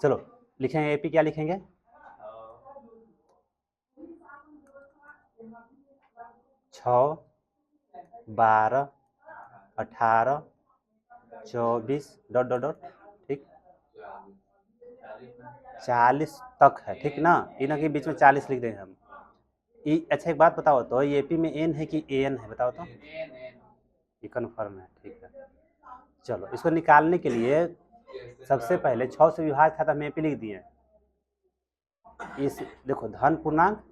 चलो लिखेंगे एपी, क्या लिखेंगे? 6, 12, 18, 24 डॉट डॉट डॉट, ठीक, 40 तक है, ठीक ना। इन के बीच में 40 लिख देंगे हम। अच्छा एक बात बताओ तो, ये एपी में एन है कि एन है, बताओ तो। ये कन्फर्म है, ठीक है। चलो इसको निकालने के लिए सबसे पहले 6 से विभाज्य था तो हम एपी लिख दिए। इस देखो धन पूर्णांक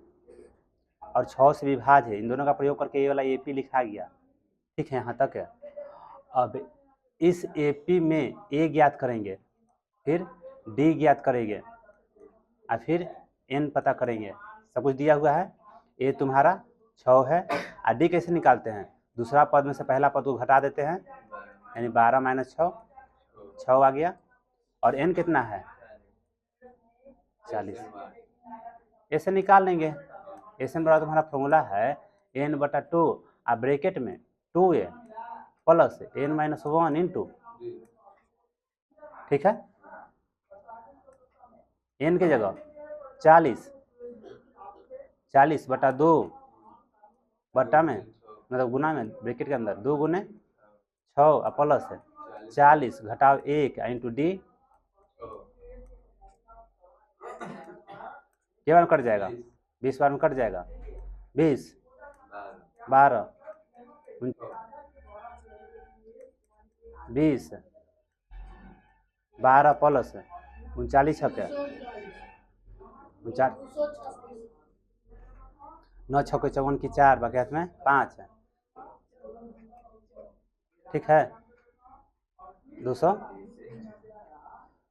और 6 से विभाज्य है, इन दोनों का प्रयोग करके ये वाला एपी लिखा गया, ठीक है, यहाँ तक है। अब इस एपी में ए ज्ञात करेंगे, फिर डी ज्ञात करेंगे और फिर एन पता करेंगे। सब कुछ दिया हुआ है। ए तुम्हारा 6 है और डी कैसे निकालते हैं? दूसरा पद में से पहला पद को घटा देते हैं, यानी 12 माइनस 6, 6 आ गया। और एन कितना है? 40। ऐसे निकाल लेंगे। ऐसे में तुम्हारा फॉर्मूला है एन बटा 2 और ब्रैकेट में 2a plus n minus 1 into, ठीक है, एन की जगह 40 बटा 2 बटा में मतलब गुना में ब्रैकेट के अंदर 2 गुने 6 और प्लस 40 घटाव 1 इंटू डी, क्या बार में कट जाएगा? 20 बार में कट जाएगा। 20, 12, 20, 12 प्लस 39 है क्या? 9 6 54 की 4 बाकी हाथ में 5 है, ठीक है। 200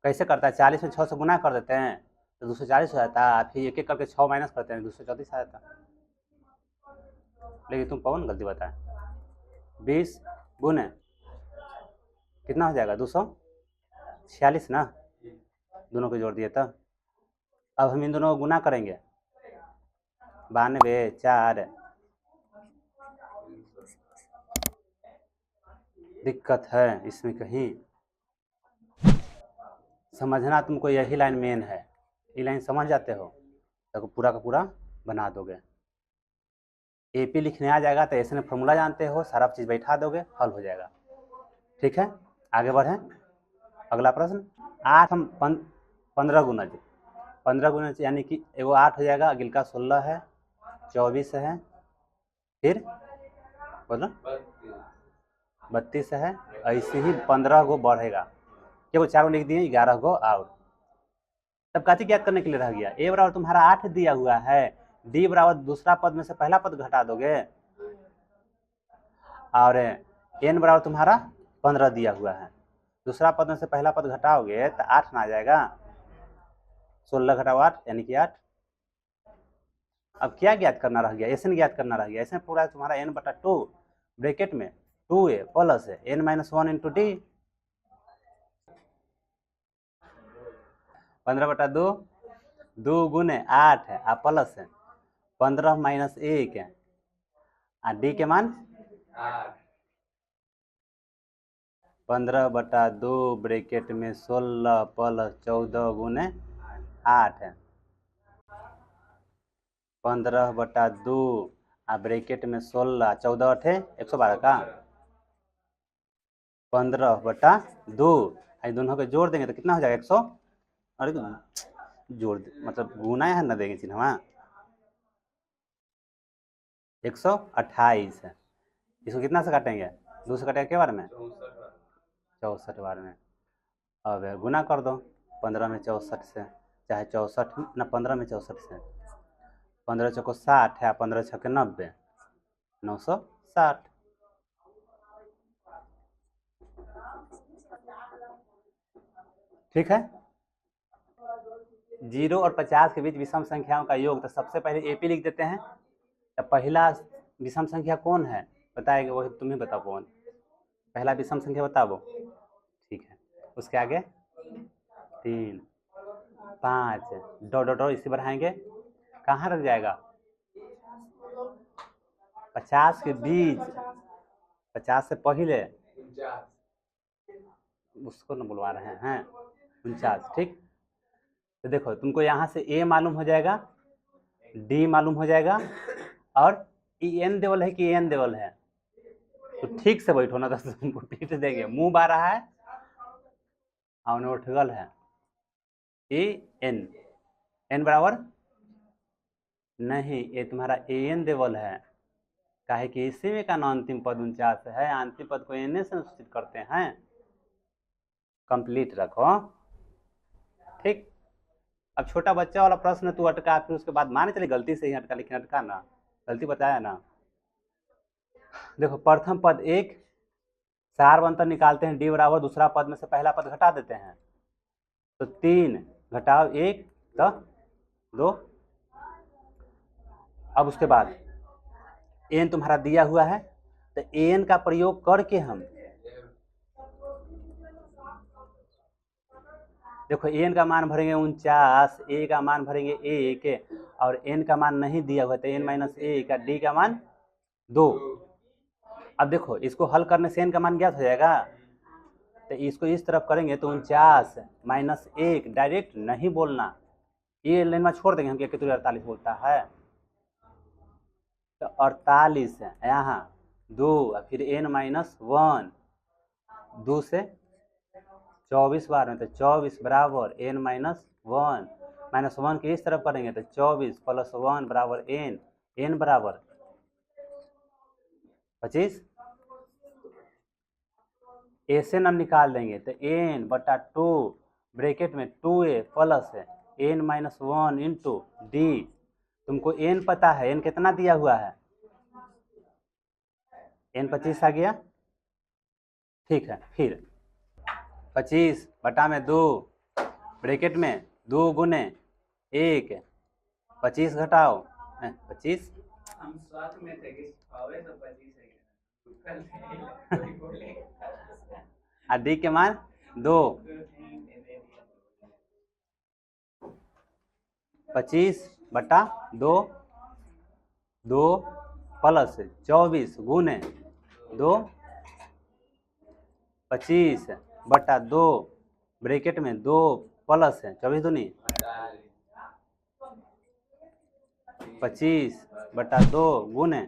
कैसे करता है? 40 में 6 से गुना कर देते हैं तो 240 हो जाता है, फिर एक एक करके 6 माइनस करते हैं 234 आ जाता है। लेकिन तुम कौन गलती बताए? 20 गुने कितना हो जाएगा? 246 ना, दोनों को जोड़ दिए तो। अब हम इन दोनों को गुना करेंगे, 92 4, दिक्कत है इसमें कहीं, समझना तुमको, यही लाइन मेन है। ये लाइन समझ जाते हो तो पूरा का पूरा बना दोगे। एपी लिखने आ जाएगा तो ऐसे में फॉर्मूला जानते हो, सारा चीज़ बैठा दोगे, हल हो जाएगा, ठीक है। आगे बढ़ें, अगला प्रश्न। 8 हम 15 गुना, 15 गुना यानी कि एगो 8 हो जाएगा, अगिल का 16 है, 24 है, फिर बोलो 32 है। ऐसे ही 15 गो बढ़ेगा, क्या 4 गो लिख दिए, 11 गो और। तब काची ज्ञात करने के लिए रह गया? ए बराबर तुम्हारा 8 दिया हुआ है, डी बराबर दूसरा पद में से पहला पद घटा दोगे, और एन बराबर तुम्हारा 15 दिया हुआ है, दूसरा पद में से पहला पद घटाओगे तो 8 ना आ जाएगा, 16 घटाओ 8 यानी कि 8। अब क्या ज्ञात करना रह गया? एन ज्ञात करना रह गया। एन पूरा तुम्हारा एन बटा 2 ब्रैकेट में 2a plus n minus 1 into d, 15 बटा 2, 2 गुने 8 है और प्लस 15 माइनस 1 है और डी के मान 15 बटा 2 ब्रैकेट में 16 प्लस 14 गुने 8 है, 15 बटा 2 और ब्रैकेट में 16, 14 अठे 112 का, 15 बटा 2, दोनों को जोड़ देंगे तो कितना हो जाएगा? 100, अरे जोड़ मतलब गुना है ना, देंगे चिन्ह 128 है। इसको कितना से काटेंगे? 2 से काटेंगे, क्या बार में? 64 बार में। अब गुना कर दो 15 में 64 से, चाहे 64 ना 15 में 64 से, 15 चौको 60 है, 15 छक्के 90, 960। ठीक है। 0 और 50 के बीच विषम संख्याओं का योग, तो सबसे पहले एपी लिख देते हैं। तो पहला विषम संख्या कौन है बताएगा? वही तुम्हें बताओ कौन पहला विषम संख्या, बताओ। ठीक है, उसके आगे 3, 5 डॉट डॉट डॉट इसे बढ़ाएंगे, कहाँ रख जाएगा? 50 के बीच, 50 से पहले उसको न बुलवा रहे हैं 49, ठीक। तो देखो तुमको यहाँ से ए मालूम हो जाएगा, डी मालूम हो जाएगा, और ई एन देवल है कि एन देवल है, तो ठीक से बैठो ना तो तुमको पीट देंगे। मुंह बा रहा है और उठगल है, ए एन, एन बराबर नहीं, ये तुम्हारा ए एन देवल है, काहे कि इसी में का अंतिम पद 49 है, अंतिम पद को एन से सूचित करते हैं। कंप्लीट रखो, ठीक। अब छोटा बच्चा वाला प्रश्न तू अटका, फिर उसके बाद माने चले गलती से ही अटका, लेकिन अटका ना, गलती बताया ना। देखो प्रथम पद 1, सार अंतर निकालते हैं, डी बराबर दूसरा पद में से पहला पद घटा देते हैं, तो 3 घटाओ 1 तो 2। अब उसके बाद एन तुम्हारा दिया हुआ है, तो एन का प्रयोग करके हम देखो एन का मान भरेंगे 49, ए का मान भरेंगे 1, और एन का मान नहीं दिया हुआ, तो एन माइनस 1, डी का मान 2। अब देखो इसको हल करने से एन का मान ज्ञात हो जाएगा, तो इसको इस तरफ करेंगे तो 49 माइनस 1, डायरेक्ट नहीं बोलना, ये लाइन में छोड़ देंगे हम, क्या 48 बोलता है, तो 48 यहाँ 2, फिर एन माइनस 1, 2 से 24 बार में, तो 24 बराबर एन माइनस 1, माइनस 1 के इस तरफ करेंगे तो 24 प्लस 1 बराबर एन, एन बराबर 25, ए से हम निकाल देंगे तो एन बटा 2 ब्रैकेट में 2a plus n minus 1 into d. तुमको एन पता है, एन कितना दिया हुआ है, एन 25 आ गया, ठीक है। फिर 25 बटा में 2 ब्रैकेट में 2 गुने 1, 25 घटाओ 25, हम साथ में थे कि पावे तो 25 और डी के मान 2, 25 बटा 2, 2 प्लस 24 गुने 2, 25 बटा 2 ब्रैकेट में 2 प्लस 24 दूनी 25 बटा 2 गुने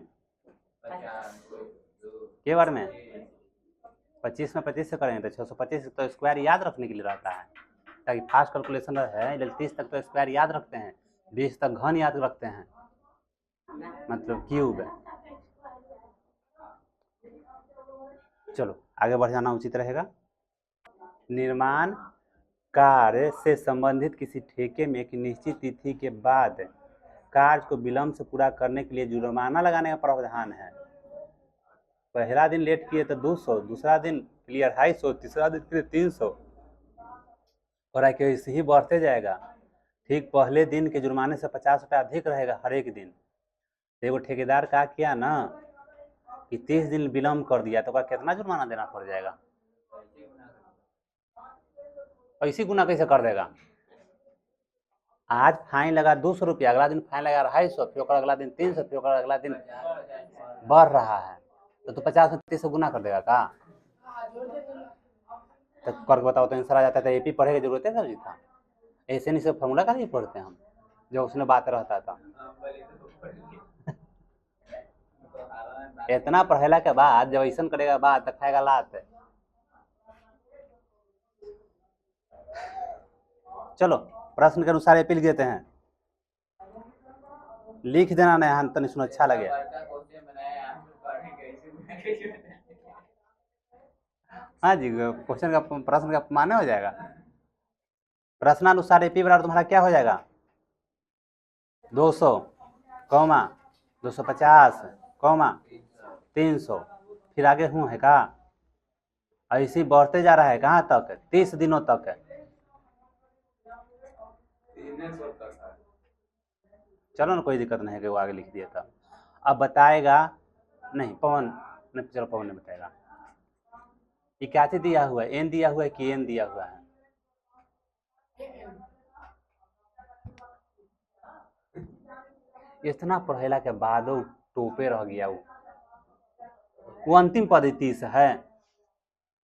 के बार में 25 में 25 से करेंगे तो 625, तो स्क्वायर याद रखने के लिए रहता है, ताकि फास्ट कैलकुलेशन है, 30 तक तो स्क्वायर याद रखते हैं, 20 तक घन याद रखते हैं, मतलब क्यूब। चलो आगे बढ़ जाना उचित रहेगा। निर्माण कार्य से संबंधित किसी ठेके में एक निश्चित तिथि के बाद कार्य को विलंब से पूरा करने के लिए जुर्माना लगाने का प्रावधान है। पहला दिन लेट किए तो 200, दूसरा दिन के लिए 250, तीसरा दिन के लिए 300, और आगे ऐसे ही बढ़ते जाएगा। ठीक पहले दिन के जुर्माने से 50 रुपया अधिक रहेगा हर एक दिन। तो एगो ठेकेदार का किया ना कि 30 दिन विलम्ब कर दिया, तो कितना जुर्माना देना पड़ जाएगा, ऐसी गुना कैसे कर देगा। आज फाइन लगा 200 रुपया, अगला दिन फाइन लगा 250, फिर अगला दिन 300, फिर अगला दिन बढ़ रहा है, तो 50 में 30 गुना कर देगा का, तो करके बताओ तो आंसर आ जाता है। एपी पढ़े की जरूरत है सर जी था, ऐसे नहीं सब फॉर्मूला का नहीं पढ़ते हम, जो उसमें बात रहता था। इतना पढ़ेला के बाद जब ऐसा करेगा बात तो खाएगा लात। चलो प्रश्न के अनुसार एपी लिख देते हैं, लिख देना नहीं हम तो सुनो अच्छा लगे। हाँ जी, क्वेश्चन का प्रश्न का माने हो जाएगा। प्रश्नानुसार एपी बराबर तुम्हारा क्या हो जाएगा, 200, 250, 300, फिर आगे हूँ है का, ऐसे ही बढ़ते जा रहा है कहाँ तक, 30 दिनों तक। चलो ना कोई दिक्कत नहीं है कि वो आगे लिख दिया था। अब बताएगा नहीं पवन नहीं, चलो पवन ने बताएगा ये क्या चीज दिया हुआ है, एन दिया हुआ है कि एन दिया हुआ है। इतना पढ़ेला के बाद टोपे रह गया वो अंतिम पद 30 है,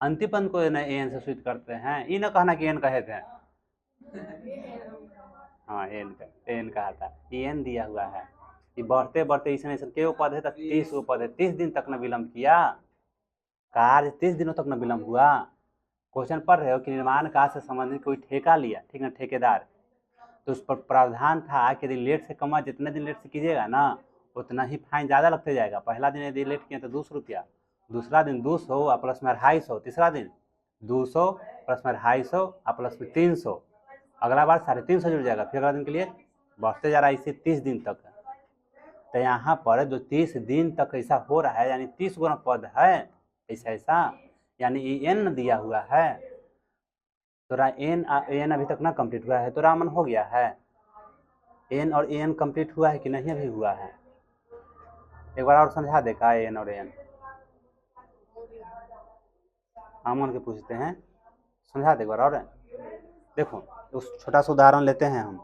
अंतिम पद को एन से सूचित करते हैं, ये न कहना कि एन कहे थे। हाँ एन का था, ये एन दिया हुआ है। ये बढ़ते बढ़ते इसने के पद है तो 30 गो पद है, 30 दिन तक न विलम्ब किया, कार्य 30 दिनों तक न विलम्ब हुआ। क्वेश्चन पढ़ रहे हो कि निर्माण कार्य से संबंधित कोई ठेका लिया, ठीक ना, ठेकेदार, तो उस पर प्रावधान था कि यदि लेट से कमा, जितने दिन लेट से कीजिएगा ना उतना ही फाइन ज़्यादा लगते जाएगा। पहला दिन यदि लेट किए तो 200 रुपया, दूसरा दिन 200 और प्लस में 250, तीसरा दिन 200 प्लस में 250 और प्लस में 300, अगला बार 350 जुड़ जाएगा, फिर अगला दिन के लिए बढ़ते जा रहा है, इसे 30 दिन तक। तो यहाँ पर जो 30 दिन तक ऐसा हो रहा है, यानी 30 गुना पद है ऐसा, यानी एन दिया हुआ है। तोरा एन अभी तक ना कंप्लीट हुआ है, तो रामन हो गया है। एन और एन कंप्लीट हुआ है कि नहीं अभी हुआ है? एक बार और समझा दे का एन और एन, अमन के पूछते हैं, समझा दे एक बार और। देखो उस छोटा सा उदाहरण लेते हैं हम,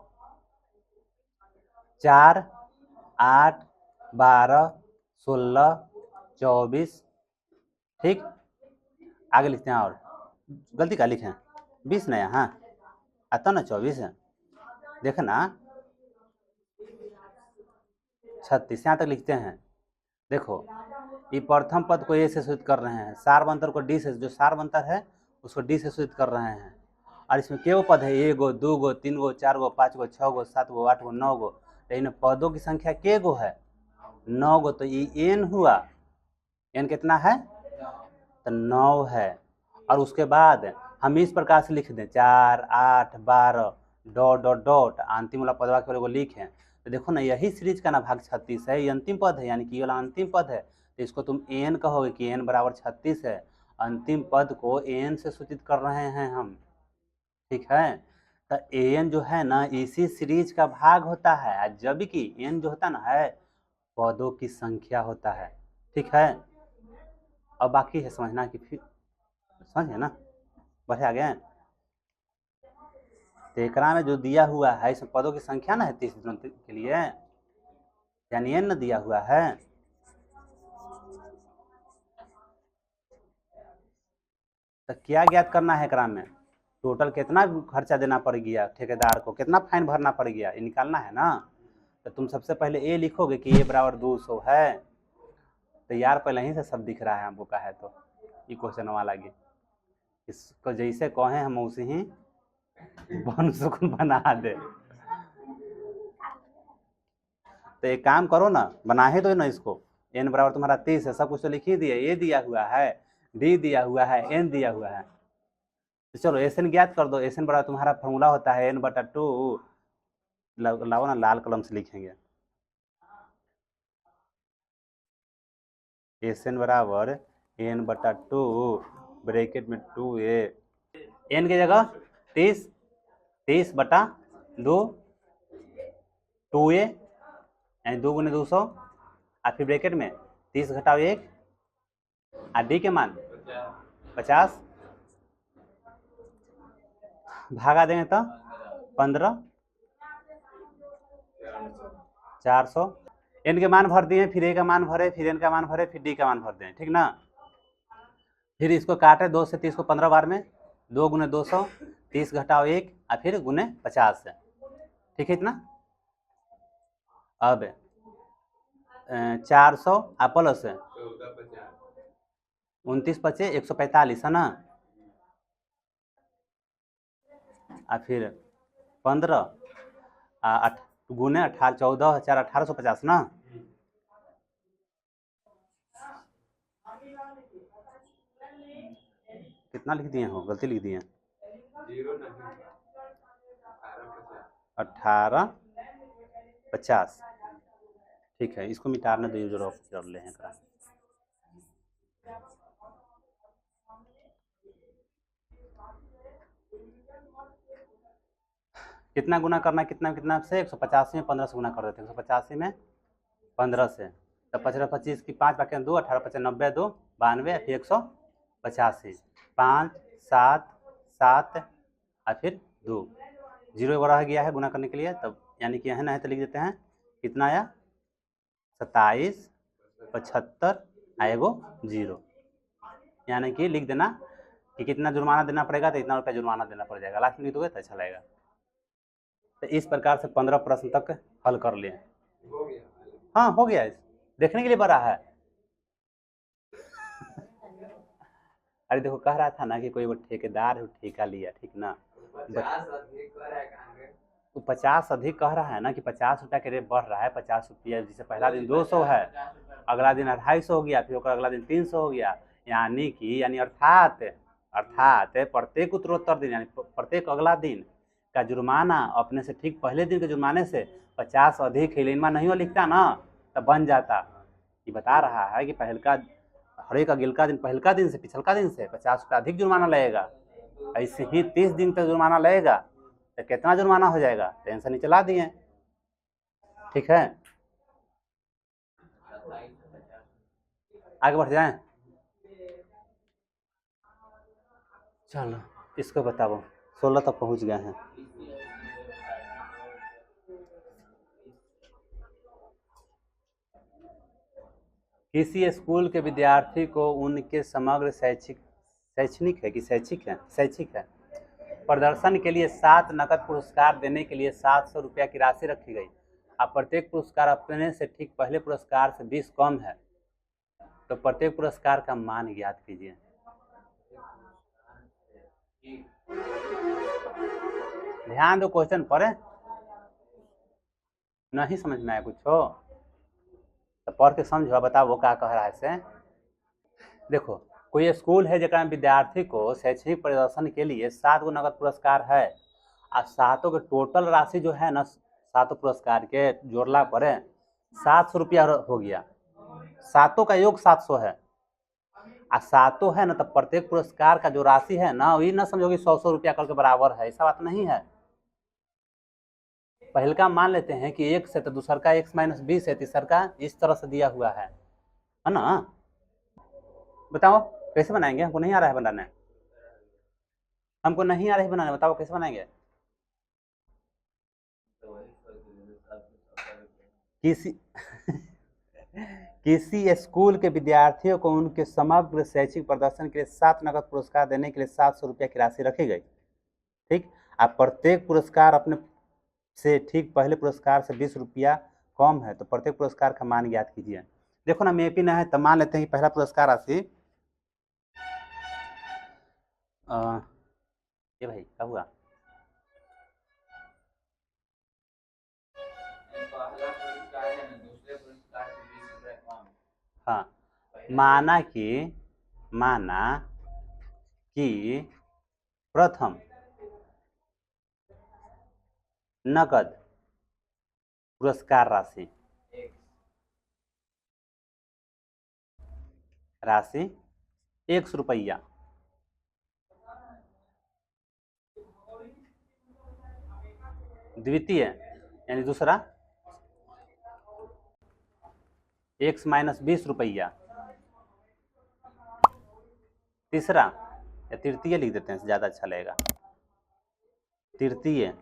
4, 8, 12, 16, 24, ठीक, आगे लिखते हैं, और गलती का लिखे 20 ना यहाँ आता ना 24 है, देखना 36 यहाँ तक लिखते हैं। देखो ये प्रथम पद को ए से सूचित कर रहे हैं, सारवंतर को डी से, जो सारवंतर है उसको डी से सूचित कर रहे हैं, और इसमें केवल पद है 1 गो 2 गो 3 गो 4 गो 5 गो 6 गो 7 गो 8 गो 9 गो, लेकिन पदों की संख्या के गो है? 9 गो, तो ये एन हुआ, एन कितना है तो 9 है। और उसके बाद हम इस प्रकार से लिख दें 4, 8, 12 डॉट डॉट डॉट, अंतिम वाला पदवा के लिखें, तो देखो ना यही सीरीज का ना भाग 36 है, ये अंतिम पद है, यानी कि ये वाला अंतिम पद है, तो इसको तुम एन कहोगे कि एन बराबर 36 है। अंतिम पद को एन से सूचित कर रहे हैं हम, ठीक है। तो एन जो है ना इसी सीरीज का भाग होता है, जबकि एन जो होता ना है पदों की संख्या होता है, ठीक है। अब बाकी है समझना कि फिर समझे ना, बढ़े आगे। तो एकरा में जो दिया हुआ है इसमें पदों की संख्या ना है 30 दिनों के लिए, यानी एन दिया हुआ है। तो क्या ज्ञात करना है एकरा में, टोटल कितना खर्चा देना पड़ गया ठेकेदार को, कितना फाइन भरना पड़ गया, ये निकालना है ना। तो तुम सबसे पहले ए लिखोगे कि ए बराबर 200 है, तो यार पहले ही से सब दिख रहा है हमको का है, तो ये क्वेश्चन वाला लगे इसको जैसे कहें हम उसे ही बन सुकून बना दे। तो एक काम करो ना, बना ही दो ना इसको, एन बराबर तुम्हारा 30 है, सब कुछ तो लिख ही दिया, ए दिया हुआ है, डी दिया हुआ है, एन दिया हुआ है, तो चलो एस एन ज्ञात कर दो। एस एन बराबर तुम्हारा फॉर्मूला होता है n/2, लाओ ना लाल कलम से लिखेंगे, एस एन बराबर n/2 ब्रैकेट में 2a, एन की जगह 30, 30/2 2a, यानी 2 गुने 200, और फिर ब्रैकेट में 30 घटाओ 1, और डी के मान 50, भागा देंगे तो 15, 400, एन के मान भर दिए, फिर ए का मान भरे, फिर एन का मान भरे, फिर डी का मान भर दें, ठीक ना। फिर इसको काटे 2 से 30 को 15 बार में, 2 गुने 200, 30 घटाओ 1, और फिर गुने 50 से, ठीक है इतना। अब 400 प्लस 29 बचे 145 है ना, और फिर 15 गुने 18, 14 4 1850 ना। कितना लिख दिए हो, गलती लिख दिए, 1850, ठीक है, इसको मिटाने दो, यूजर ऑफ कर ले हैं का। कितना गुना करना, कितना से 185 में 15 से गुना कर देते हैं, 185 में 15 से, तो 15 25 की 5 बाकी 2, 18 25 90 2 92, फिर 185, 5 7 7 और फिर 2, 0 एक बार रह गया है गुना करने के लिए, तब यानी कि है ना, है तो लिख देते हैं कितना आया 27 75 आएगो 0, यानी कि लिख देना कि कितना जुर्माना देना पड़ेगा, तो इतना रुपया जुर्माना देना पड़ जाएगा, लास्ट में लिख दोगे तो अच्छा लगेगा। तो इस प्रकार से 15 प्रश्न तक हल कर लिए। हो गया। हाँ हो गया, देखने के लिए बड़ा है। अरे देखो कह रहा था ना कि कोई वो ठेकेदार है, ठेका लिया, ठीक ना, 50 अधिक कर है कहाँ गए? तो 50 अधिक कह रहा है ना कि 50 रुपया के रेट बढ़ रहा है। 50 रुपया जैसे पहला दिन 200 है, अगला दिन 250 हो गया, फिर अगला दिन 300 हो गया, यानी अर्थात प्रत्येक उत्तरोत्तर दिन यानी प्रत्येक अगला दिन का जुर्माना अपने से ठीक पहले दिन के जुर्माने से 50 अधिक है। लेनमा नहीं हो लिखता ना तब बन जाता। ये बता रहा है कि पहलका हर एक अगिलका दिन पहलका दिन से पिछलका दिन से 50 रुपया अधिक जुर्माना लगेगा। ऐसे ही 30 दिन तक जुर्माना लगेगा तो कितना जुर्माना हो जाएगा, टेंशन नहीं चला दिए। ठीक है, आगे बढ़ जाएं। चलो इसको बताओ, 16 तक पहुंच गए हैं। किसी स्कूल के विद्यार्थी को उनके समग्र शैक्षिक है प्रदर्शन के लिए 7 नकद पुरस्कार देने के लिए 700 रुपया की राशि रखी गई। अब प्रत्येक पुरस्कार अपने से ठीक पहले पुरस्कार से 20 कम है, तो प्रत्येक पुरस्कार का मान ज्ञात कीजिए। ध्यान दो क्वेश्चन पर, नहीं समझ में आया कुछ हो तो पढ़ के समझो, बताओ वो क्या कह रहा है से। देखो कोई स्कूल है जहाँ विद्यार्थी को शैक्षणिक प्रदर्शन के लिए 7 गो नगद पुरस्कार है, और 7 के टोटल राशि जो है ना 7 पुरस्कार के जोड़ला पर 700 रुपया हो गया। 7 का योग 700 है, और 7 है ना, तो प्रत्येक पुरस्कार का जो राशि है ना वही ना समझो कि 100 रुपया करके बराबर है, ऐसा बात नहीं है। पहले का मान लेते हैं कि 1 से, तो दूसर का x - 20 है, तीसर का इस तरह से दिया हुआ है ना। बताओ कैसे बनाएंगे, हमको नहीं आ रहा है बनाने, हमको नहीं आ रहा है बनाने, बताओ कैसे बनाएंगे। किसी स्कूल के विद्यार्थियों को उनके समग्र शैक्षिक प्रदर्शन के लिए 7 नकद पुरस्कार देने के लिए 700 रुपया की राशि रखी गई। ठीक, अब प्रत्येक पुरस्कार अपने से ठीक पहले पुरस्कार से 20 रुपया कम है, तो प्रत्येक पुरस्कार का मान ज्ञात कीजिए। देखो ना मेपी ना है तो मान लेते हैं कि पहला पुरस्कार राशि ये भाई क्या हुआ, हाँ माना कि प्रथम नकद पुरस्कार राशि 100 रुपया, द्वितीय यानी दूसरा x - 20 रुपया, तीसरा या तृतीय लिख देते हैं ज्यादा अच्छा लगेगा, तृतीय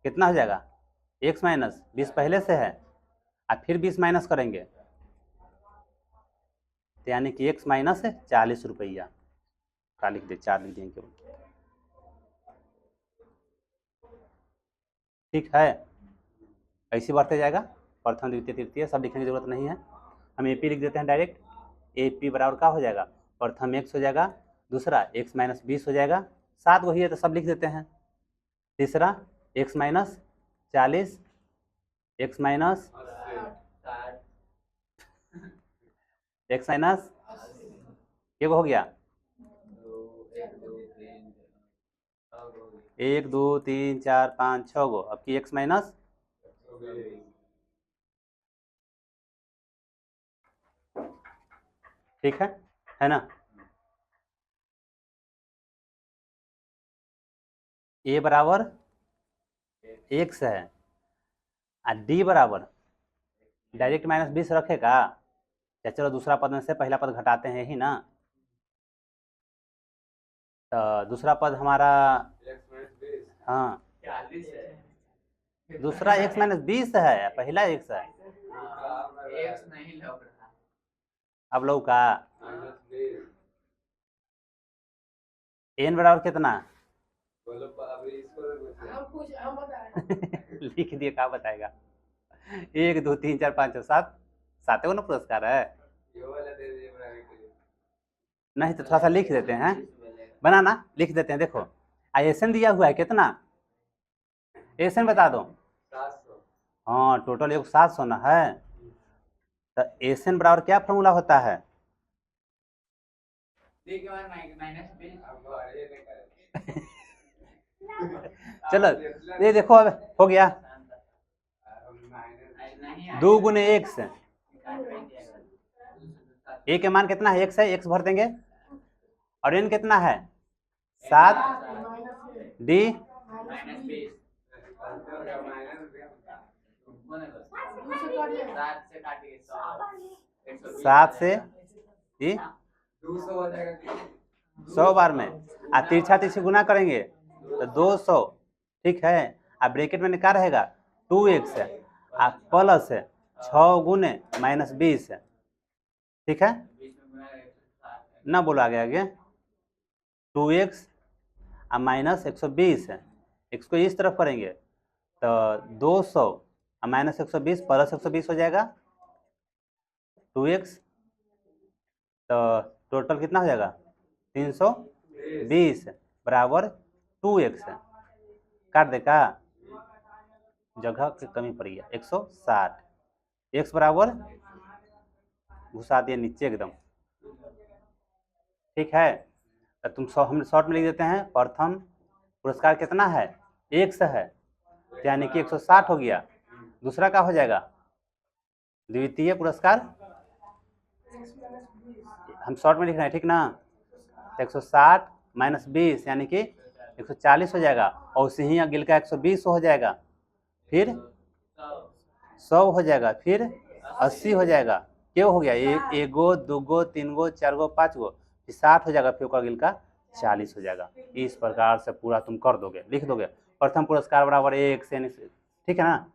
कितना हो जाएगा, x - 20 पहले से है और फिर 20 माइनस करेंगे, तो यानी कि x - 40 रुपया का लिख दे, 4 लिख देंगे। ठीक है, ऐसे बढ़ते जाएगा, प्रथम द्वितीय तृतीय सब लिखने की जरूरत नहीं है, हम एपी लिख देते हैं डायरेक्ट। एपी बराबर क्या हो जाएगा, प्रथम x हो जाएगा, दूसरा x - 20 हो जाएगा, 7 वही है तो सब लिख देते हैं, तीसरा x - 40, x माइनस ये हो गया 1 2 3 4 5 6 गो, अब की x माइनस ठीक है ना। a बराबर x है और d बराबर डायरेक्ट -20 रखेगा, या चलो दूसरा पद में से पहला पद घटाते हैं ही ना, तो दूसरा पद हमारा हाँ दूसरा x - 20 है, पहला x है, एक्स नहीं लग रहा, अब लो का n बराबर कितना, अभी इसको तो पूछे। लिख दिए, कहाँ बताएगा। 1 2 3 4 5 6 7 सातवें ना पुरस्कार है। ये वाला दे दीजिए मेरा भी करिए। नहीं तो थोड़ा सा लिख देते हैं, बनाना लिख देते हैं। देखो एसन दिया हुआ है कितना, एसन बता दो। 700। हाँ टोटल 700 ना है। तो एसन बराबर क्या फॉर्मूला होता है। ठीक है, माइनस 20। अब अरे नहीं करे। चलो ये देखो अब हो गया। नहीं 2 गुने x, a के मान कितना है, x है, x भर देंगे। और n कितना है 7, d माइनस 20। 7 से 200 हो जाएगा। 100 बार में आ तिरछा तिरछी गुना करेंगे तो 200, ठीक है। आ ब्रैकेट में क्या रहेगा 2x आ प्लस 6 गुने माइनस 20, ठीक है ना, बोलो आगे आगे। 2x आ माइनस 120, x को इस तरफ करेंगे तो 200 आ माइनस 120 प्लस 120 हो जाएगा 2x, तो टोटल कितना हो जाएगा 320 बराबर 2x। काट दे का, जगह की कमी पड़ी है। 160 x बराबर घुसा दिए नीचे एकदम, ठीक है। तो हम शॉर्ट में लिख देते हैं, प्रथम पुरस्कार कितना है x है, यानी कि 160 हो गया। दूसरा क्या हो जाएगा द्वितीय पुरस्कार, हम शॉर्ट में लिख रहे हैं ठीक ना। 160 माइनस 20 यानी कि 140 हो जाएगा, और उसी ही अगिल का 120 हो जाएगा, फिर 100 हो जाएगा, फिर 80 हो जाएगा। क्यों हो गया, एगो दूगो तीनगो चारगो पाँचगो, फिर 60 हो जाएगा, फिर अगिल का 40 हो जाएगा। इस प्रकार से पूरा तुम कर दोगे, लिख दोगे। प्रथम पुरस्कार बराबर 1 से, ठीक है ना।